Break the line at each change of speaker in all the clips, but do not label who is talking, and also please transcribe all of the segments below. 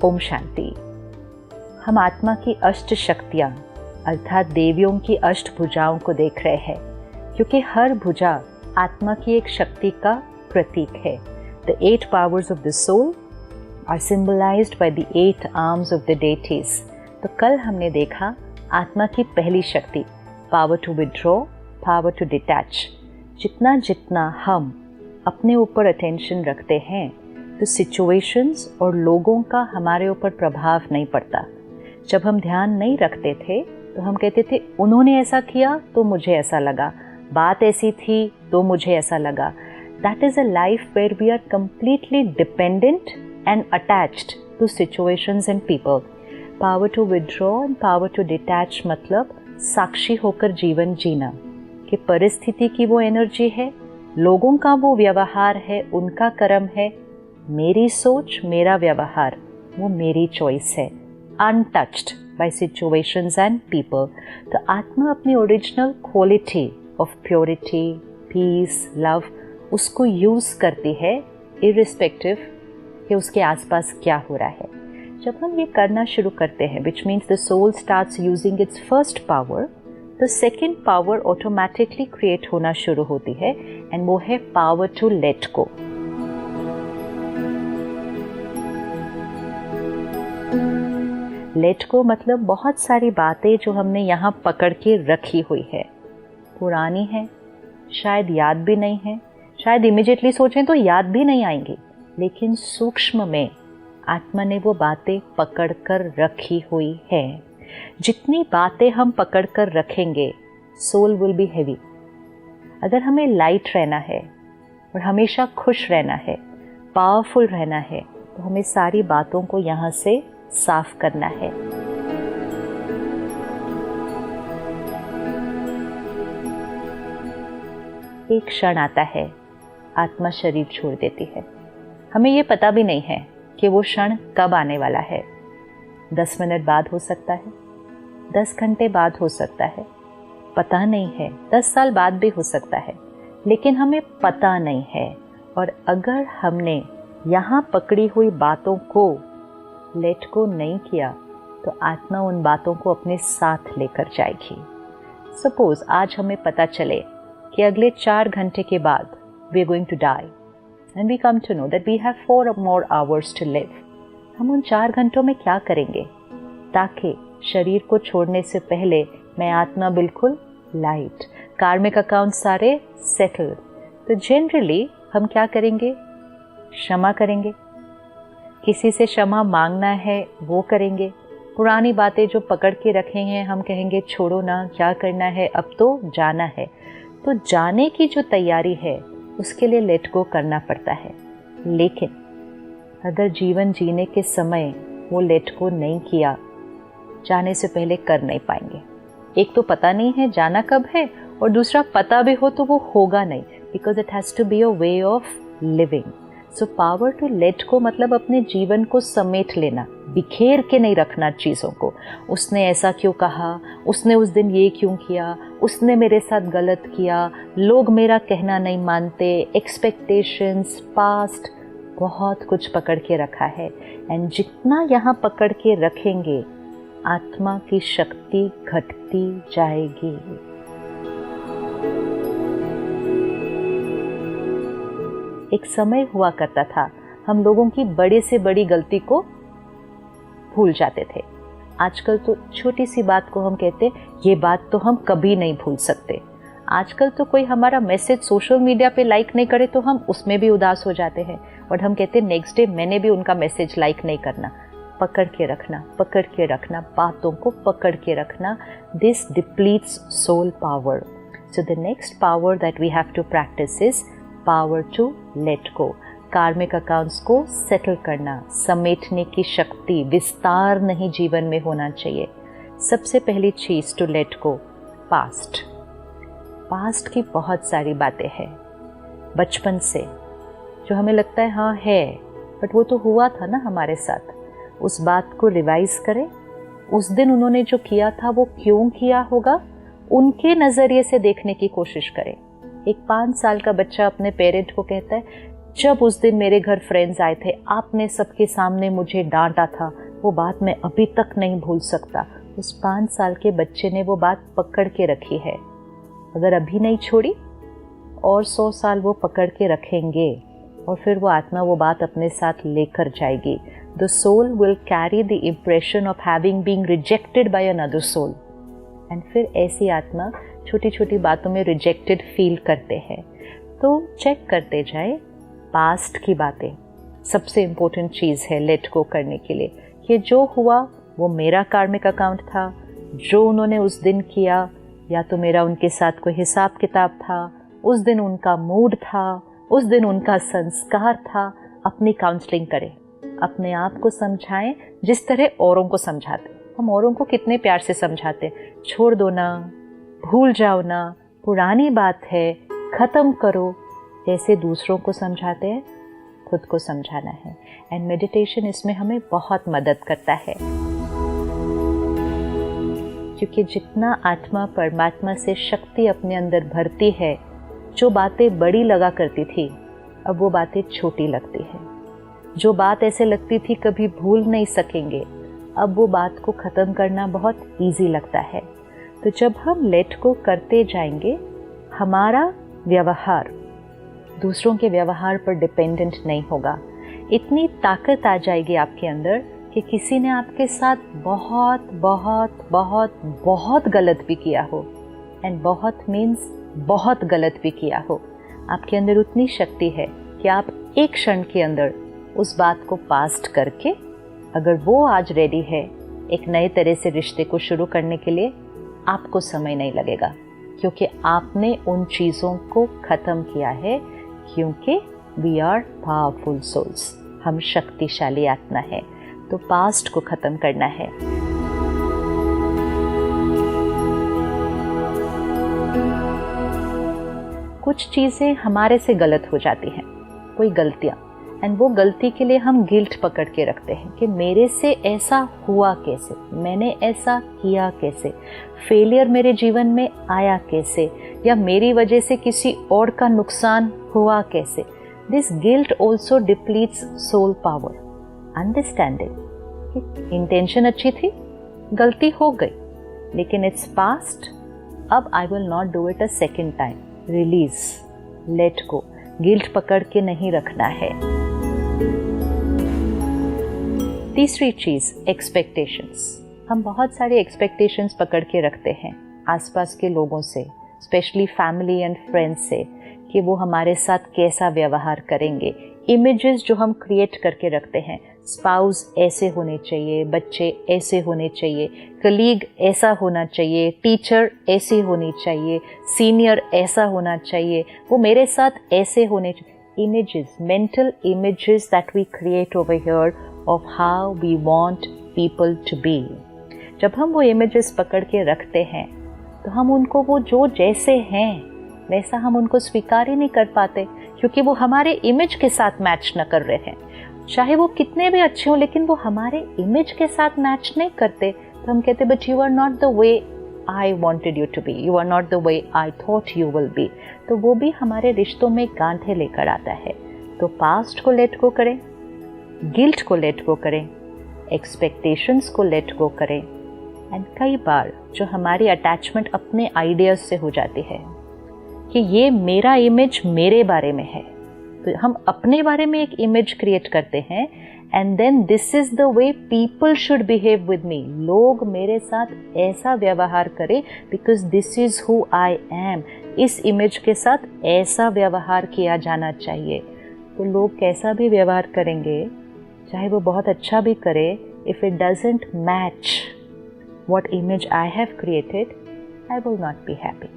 ओम शांति। हम आत्मा की अष्ट शक्तियाँ अर्थात देवियों की अष्ट भुजाओं को देख रहे हैं, क्योंकि हर भुजा आत्मा की एक शक्ति का प्रतीक है। The 8 powers of the soul are symbolized by the 8 arms of the deities। तो कल हमने देखा आत्मा की पहली शक्ति power to withdraw, power to detach. जितना जितना हम अपने ऊपर अटेंशन रखते हैं तो सिचुएशंस और लोगों का हमारे ऊपर प्रभाव नहीं पड़ता। जब हम ध्यान नहीं रखते थे तो हम कहते थे उन्होंने ऐसा किया तो मुझे ऐसा लगा, बात ऐसी थी तो मुझे ऐसा लगा। That is a life where we are completely dependent and attached to situations and people. Power to withdraw and power to detach मतलब साक्षी होकर जीवन जीना कि परिस्थिति की वो एनर्जी है, लोगों का वो व्यवहार है, उनका कर्म है, मेरी सोच मेरा व्यवहार वो मेरी चॉइस है, untouched by situations and people. तो आत्मा अपनी original quality of purity, peace, love उसको यूज़ करती है इररिस्पेक्टिव कि उसके आसपास क्या हो रहा है। जब हम ये करना शुरू करते हैं which means the soul starts using its first power, तो सेकेंड पावर ऑटोमेटिकली क्रिएट होना शुरू होती है एंड वो है power to let go. Let go मतलब बहुत सारी बातें जो हमने यहाँ पकड़ के रखी हुई है, पुरानी है, शायद याद भी नहीं है, शायद इमिजिएटली सोचें तो याद भी नहीं आएंगी, लेकिन सूक्ष्म में आत्मा ने वो बातें पकड़ कर रखी हुई है। जितनी बातें हम पकड़ कर रखेंगे सोल विल बी हेवी। अगर हमें लाइट रहना है और हमेशा खुश रहना है, पावरफुल रहना है, तो हमें सारी बातों को यहाँ से साफ करना है। एक क्षण आता है, आत्मा शरीर छोड़ देती है। हमें ये पता भी नहीं है कि वो क्षण कब आने वाला है। 10 मिनट बाद हो सकता है, 10 घंटे बाद हो सकता है, पता नहीं है, 10 साल बाद भी हो सकता है, लेकिन हमें पता नहीं है। और अगर हमने यहाँ पकड़ी हुई बातों को लेट को नहीं किया तो आत्मा उन बातों को अपने साथ लेकर जाएगी। सपोज आज हमें पता चले कि अगले 4 घंटे के बाद we are going to die and we come to know that we have 4 more hours to live. हम उन 4 घंटों में क्या करेंगे ताकि शरीर को छोड़ने से पहले मैं आत्मा बिल्कुल लाइट, कार्मिक अकाउंट सारे सेटल। तो जनरली हम क्या करेंगे, क्षमा करेंगे, किसी से क्षमा मांगना है वो करेंगे। पुरानी बातें जो पकड़ के रखे हैं हम कहेंगे छोड़ो ना, क्या करना है, अब तो जाना है। तो जाने की जो तैयारी है उसके लिए लेट गो करना पड़ता है। लेकिन अगर जीवन जीने के समय वो लेट गो नहीं किया, जाने से पहले कर नहीं पाएंगे। एक तो पता नहीं है जाना कब है, और दूसरा पता भी हो तो वो होगा नहीं, because it has to be a way of living. So power to let go मतलब अपने जीवन को समेट लेना, बिखेर के नहीं रखना चीज़ों को। उसने ऐसा क्यों कहा, उसने उस दिन ये क्यों किया, उसने मेरे साथ गलत किया, लोग मेरा कहना नहीं मानते, एक्सपेक्टेशंस, पास्ट, बहुत कुछ पकड़ के रखा है। एंड जितना यहाँ पकड़ के रखेंगे आत्मा की शक्ति घटती जाएगी। एक समय हुआ करता था हम लोगों की बड़े से बड़ी गलती को भूल जाते थे। आजकल तो छोटी सी बात को हम कहते ये बात तो हम कभी नहीं भूल सकते। आजकल तो कोई हमारा मैसेज सोशल मीडिया पे लाइक नहीं करे तो हम उसमें भी उदास हो जाते हैं और हम कहते नेक्स्ट डे मैंने भी उनका मैसेज लाइक नहीं करना। पकड़ के रखना, पकड़ के रखना, बातों को पकड़ के रखना। This depletes soul power. So the next power that we have to practise is power to let go. Karmic accounts को सेटल करना, समेटने की शक्ति, विस्तार नहीं जीवन में होना चाहिए। सबसे पहली चीज़ to let go past. Past की बहुत सारी बातें हैं बचपन से जो हमें लगता है हाँ है, बट वो तो हुआ था ना हमारे साथ। उस बात को रिवाइज करें, उस दिन उन्होंने जो किया था वो क्यों किया होगा, उनके नज़रिए से देखने की कोशिश करें। एक 5 साल का बच्चा अपने पेरेंट को कहता है जब उस दिन मेरे घर फ्रेंड्स आए थे, आपने सबके सामने मुझे डांटा था, वो बात मैं अभी तक नहीं भूल सकता। उस 5 साल के बच्चे ने वो बात पकड़ के रखी है। अगर अभी नहीं छोड़ी और 100 साल वो पकड़ के रखेंगे और फिर वो आत्मा वो बात अपने साथ लेकर जाएगी। The soul will carry the impression of having been rejected by another soul. And फिर ऐसी आत्मा छोटी छोटी बातों में रिजेक्टेड फील करते हैं। तो चेक करते जाए पास्ट की बातें। सबसे इम्पोर्टेंट चीज़ है लेट गो करने के लिए कि जो हुआ वो मेरा कार्मिक अकाउंट था, जो उन्होंने उस दिन किया या तो मेरा उनके साथ कोई हिसाब किताब था, उस दिन उनका मूड था, उस दिन उनका संस्कार था। अपनी काउंसलिंग करें, अपने आप को समझाएं जिस तरह औरों को समझाते। हम औरों को कितने प्यार से समझाते, छोड़ दो ना, भूल जाओ ना, पुरानी बात है, ख़त्म करो। जैसे दूसरों को समझाते हैं, खुद को समझाना है। एंड मेडिटेशन इसमें हमें बहुत मदद करता है, क्योंकि जितना आत्मा परमात्मा से शक्ति अपने अंदर भरती है, जो बातें बड़ी लगा करती थी अब वो बातें छोटी लगती है। जो बात ऐसे लगती थी कभी भूल नहीं सकेंगे, अब वो बात को ख़त्म करना बहुत इजी लगता है। तो जब हम लेट को करते जाएंगे, हमारा व्यवहार दूसरों के व्यवहार पर डिपेंडेंट नहीं होगा। इतनी ताकत आ जाएगी आपके अंदर कि किसी ने आपके साथ बहुत बहुत बहुत बहुत गलत भी किया हो, एंड बहुत मीन्स बहुत गलत भी किया हो, आपके अंदर उतनी शक्ति है कि आप एक क्षण के अंदर उस बात को पास्ट करके, अगर वो आज रेडी है एक नए तरह से रिश्ते को शुरू करने के लिए, आपको समय नहीं लगेगा, क्योंकि आपने उन चीज़ों को ख़त्म किया है। क्योंकि वी आर पावरफुल सोल्स, हम शक्तिशाली आत्मा है। तो पास्ट को ख़त्म करना है। कुछ चीज़ें हमारे से गलत हो जाती हैं, कोई गलतियाँ, एंड वो गलती के लिए हम गिल्ट पकड़ के रखते हैं कि मेरे से ऐसा हुआ कैसे, मैंने ऐसा किया कैसे, फेलियर मेरे जीवन में आया कैसे, या मेरी वजह से किसी और का नुकसान हुआ कैसे। This guilt also depletes soul power. Understanding intention अच्छी थी, गलती हो गई, लेकिन इट्स पास्ट, अब I will not do it a second time. Release, let go, guilt पकड़ के नहीं रखना है। तीसरी चीज, एक्सपेक्टेशंस। हम बहुत सारे एक्सपेक्टेशंस पकड़ के रखते हैं आसपास के लोगों से, स्पेशली फैमिली एंड फ्रेंड्स से, कि वो हमारे साथ कैसा व्यवहार करेंगे। इमेजेस जो हम क्रिएट करके रखते हैं, स्पाउस ऐसे होने चाहिए, बच्चे ऐसे होने चाहिए, कलीग ऐसा होना चाहिए, टीचर ऐसी होनी चाहिए, सीनियर ऐसा होना चाहिए, वो मेरे साथ ऐसे होने चाहिए। Images, mental images that we create over here of how we want people to be. जब हम वो images पकड़ के रखते हैं तो हम उनको वो जो जैसे हैं वैसा हम उनको स्वीकार ही नहीं कर पाते, क्योंकि वो हमारे इमेज के साथ मैच न कर रहे हैं। चाहे वो कितने भी अच्छे हों, लेकिन वो हमारे इमेज के साथ मैच नहीं करते, तो हम कहते but you are not the way I wanted you to be, you are not the way I thought you will be। तो वो भी हमारे रिश्तों में गांठें लेकर आता है। तो पास्ट को लेट गो करें, गिल्ट को लेट गो करें, एक्सपेक्टेशंस को लेट गो करें। एंड कई बार जो हमारी अटैचमेंट अपने आइडियाज से हो जाती है कि ये मेरा इमेज मेरे बारे में है, तो हम अपने बारे में एक इमेज क्रिएट करते हैं, and then this is the way people should behave with me. लोग मेरे साथ ऐसा व्यवहार करें because this is who I am. इस इमेज के साथ ऐसा व्यवहार किया जाना चाहिए। तो लोग कैसा भी व्यवहार करेंगे, चाहे वो बहुत अच्छा भी करे, if it doesn't match what image I have created, I will not be happy.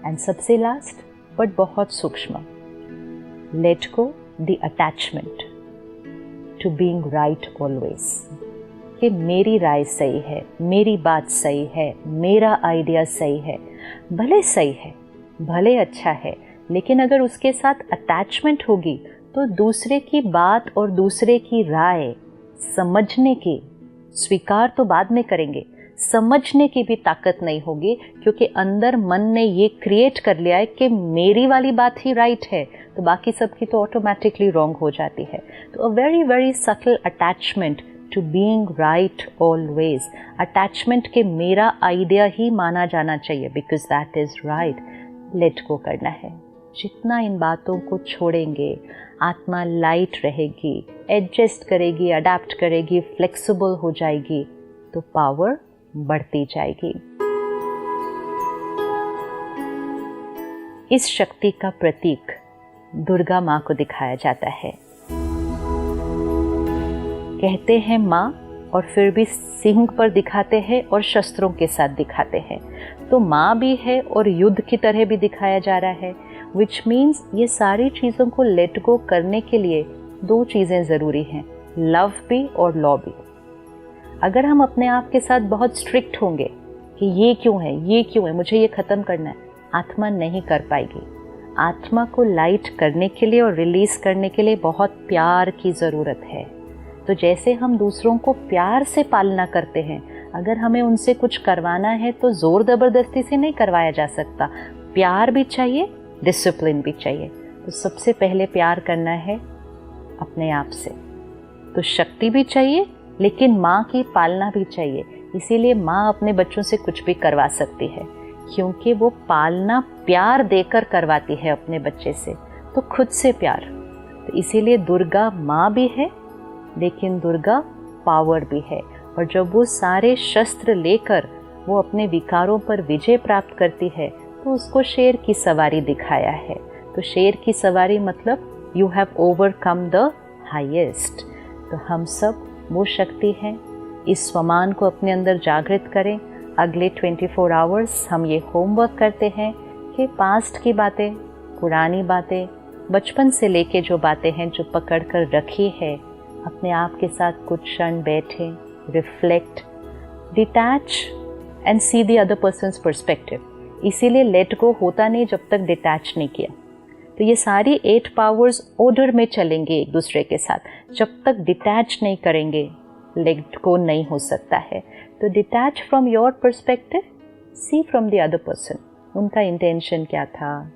And सबसे लास्ट बट बहुत सूक्ष्म, let go the attachment to being right always। कि मेरी राय सही है, मेरी बात सही है, मेरा आइडिया सही है, भले सही है, भले अच्छा है, लेकिन अगर उसके साथ अटैचमेंट होगी तो दूसरे की बात और दूसरे की राय समझने की, स्वीकार तो बाद में करेंगे, समझने की भी ताकत नहीं होगी, क्योंकि अंदर मन ने ये क्रिएट कर लिया है कि मेरी वाली बात ही राइट है, तो बाकी सब की तो ऑटोमेटिकली रॉन्ग हो जाती है। तो a very very subtle attachment to being right always, attachment के मेरा आइडिया ही माना जाना चाहिए because that is right, let go करना है। जितना इन बातों को छोड़ेंगे, आत्मा लाइट रहेगी, एडजस्ट करेगी, अडेप्ट करेगी, फ्लेक्सिबल हो जाएगी, तो पावर बढ़ती जाएगी। इस शक्ति का प्रतीक दुर्गा माँ को दिखाया जाता है। कहते हैं माँ और फिर भी सिंह पर दिखाते हैं और शस्त्रों के साथ दिखाते हैं, तो माँ भी है और युद्ध की तरह भी दिखाया जा रहा है, विच मीन्स ये सारी चीज़ों को लेट गो करने के लिए दो चीज़ें ज़रूरी हैं, लव भी और लॉ भी। अगर हम अपने आप के साथ बहुत स्ट्रिक्ट होंगे कि ये क्यों है, मुझे ये ख़त्म करना है, आत्मा नहीं कर पाएगी। आत्मा को लाइट करने के लिए और रिलीज़ करने के लिए बहुत प्यार की ज़रूरत है। तो जैसे हम दूसरों को प्यार से पालना करते हैं, अगर हमें उनसे कुछ करवाना है तो ज़ोर ज़बरदस्ती से नहीं करवाया जा सकता, प्यार भी चाहिए, डिसिप्लिन भी चाहिए। तो सबसे पहले प्यार करना है अपने आप से। तो शक्ति भी चाहिए लेकिन माँ की पालना भी चाहिए। इसीलिए माँ अपने बच्चों से कुछ भी करवा सकती है क्योंकि वो पालना प्यार देकर करवाती है अपने बच्चे से, तो खुद से प्यार। तो इसीलिए दुर्गा माँ भी है लेकिन दुर्गा पावर भी है। और जब वो सारे शस्त्र लेकर वो अपने विकारों पर विजय प्राप्त करती है तो उसको शेर की सवारी दिखाया है। तो शेर की सवारी मतलब you have overcome the highest. तो हम सब वो शक्ति है, इस स्वमान को अपने अंदर जागृत करें। अगले 24 आवर्स हम ये होमवर्क करते हैं कि पास्ट की बातें, पुरानी बातें, बचपन से लेके जो बातें हैं जो पकड़ कर रखी है, अपने आप के साथ कुछ क्षण बैठे, reflect, detach and see the other persons perspective. इसीलिए लेट गो होता नहीं जब तक डिटैच नहीं किया। तो ये सारी 8 पावर्स ऑर्डर में चलेंगे एक दूसरे के साथ। जब तक डिटैच नहीं करेंगे लेट गो नहीं हो सकता है। तो detach from your perspective, see from the other person, उनका इंटेंशन क्या था,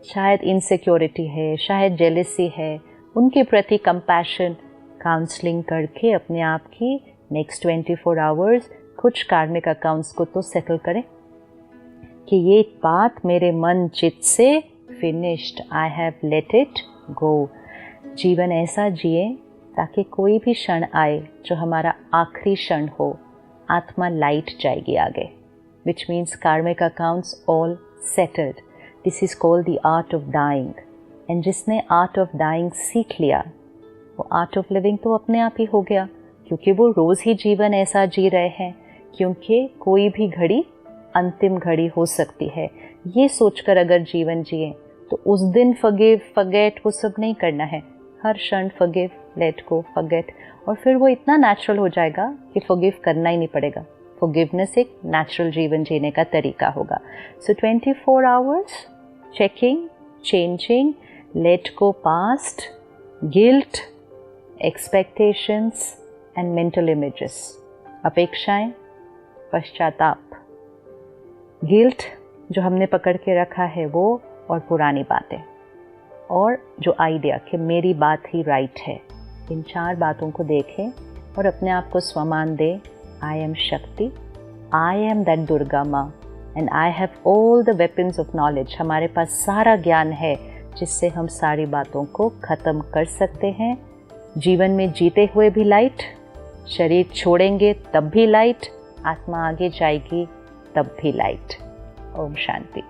शायद इनसिक्योरिटी है, शायद जेलसी है, उनके प्रति कंपैशन, काउंसलिंग करके अपने आप की नेक्स्ट 24 आवर्स कुछ कार्मिक अकाउंट्स को तो सेटल करें कि ये बात मेरे मन चित्त से finished, I have let it go. जीवन ऐसा जिए ताकि कोई भी क्षण आए जो हमारा आखिरी क्षण हो, आत्मा लाइट जाएगी आगे, which means karmic accounts all settled. This is called the art of dying. And जिसने आर्ट ऑफ डाइंग सीख लिया वो आर्ट ऑफ लिविंग तो अपने आप ही हो गया, क्योंकि वो रोज़ ही जीवन ऐसा जी रहे हैं, क्योंकि कोई भी घड़ी अंतिम घड़ी हो सकती है। ये सोचकर अगर जीवन जिए तो उस दिन फॉरगिव, फॉरगेट वो सब नहीं करना है। हर क्षण फॉरगिव, लेट गो, फॉरगेट, और फिर वो इतना नेचुरल हो जाएगा कि फॉरगिव करना ही नहीं पड़ेगा। फॉरगिवनेस एक नेचुरल जीवन जीने का तरीका होगा। सो 24 hours checking, changing, late go past, guilt, expectations and mental images, अपेक्षाएं, पश्चाताप, गिल्ट जो हमने पकड़ के रखा है वो, और पुरानी बातें, और जो आइडिया कि मेरी बात ही राइट है। इन 4 बातों को देखें और अपने आप को स्वमान दें, आई एम शक्ति, आई एम दैट दुर्गा माँ, and I have all the weapons of knowledge. हमारे पास सारा ज्ञान है जिससे हम सारी बातों को ख़त्म कर सकते हैं। जीवन में जीते हुए भी लाइट, शरीर छोड़ेंगे तब भी लाइट, आत्मा आगे जाएगी तब भी लाइट। ओम शांति।